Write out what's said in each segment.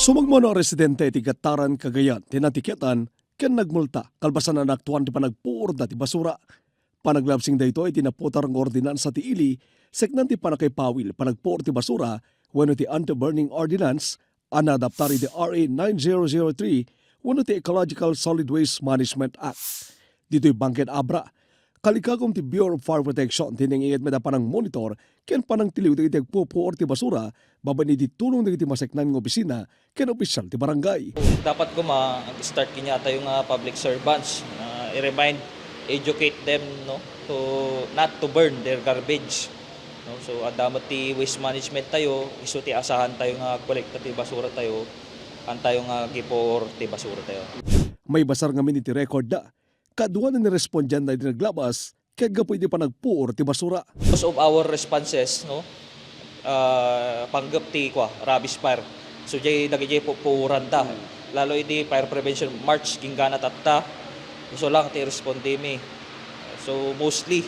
Sumagmono residente ti Gataran Cagayan, tinatiketan, ken nagmulta, kalbasan na naktuan ti panagpuor ti basura. Panaglabsing dayto ay tinaputar ng ordinansa ti ili, seknan ti panakipawil, panagpuor ti basura, wano ti anti-burning ordinance, anadaptari ti RA 9003, wano ti Ecological Solid Waste Management Act. Dito'y Bangked Abra, kalikagom ti Bureau of Fire Protection, tiningingit med panang monitor, ken panang tiliw ti pupuor ti basura, babani di tulong ti maseknan ng opisina, ken opisyal ti barangay. Dapat ko ma-start kinyata yung public servants, i-remind, educate them no to not to burn their garbage. No? So adamot ti waste management tayo, iso ti asahan tayo nga kolekta ti basura tayo, tayo nga gipor ti basura tayo. May basar nga miniti record da, kaduan na nirespondyan na naglabas, kaya pwede pa nagpuor ti basura. Most of our responses, no, panggap ti rubbish fire. So jay nagijay puuran ta. Lalo iti fire prevention march gingana tatta. So lang ti responde mi. So mostly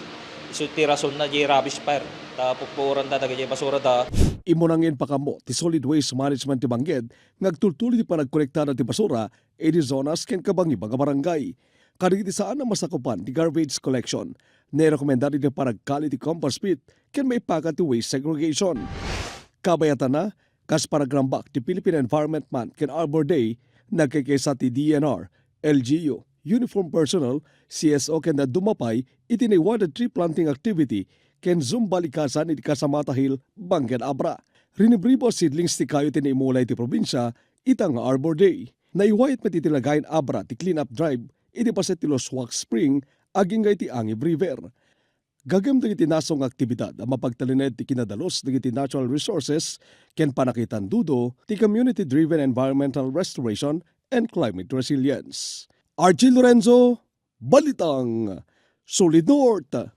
iso ti rason na jay rubbish fire. Ta puuran ta nagijay basura ta. Imunangin pa kamo ti solid waste management ti Bangged, nagtultuloy ti panagkolekta na ti basura, edi zonas ken kabangi mga barangay. Karigiti saan ang masakupan ti garbage collection, nirekomendari ti panagkali ti compost pit, ken may pakat ti waste segregation. Kabayatan na, kas paragrambak ti Philippine Environment Month ken Arbor Day, nagkikesa ti DNR, LGU, uniform personnel, CSO ken na dumapay iti nawarded tree planting activity ken Zumba Likasan iti Casamata Hill, Bangked Abra. Rinibribo seedlings ti kayo tinaimulay ti probinsya, itang Arbor Day. Naiwayat matitilagayin Abra ti clean up drive, iti paset ti Loswak Spring, aging ti Angib River. Gagam dagiti nasong aktibidad ang mapagtalined ti kinadalos dagiti natural resources ken panakitan dudo ti community-driven environmental restoration and climate resilience. Archie Lorenzo, Balitang Solid North.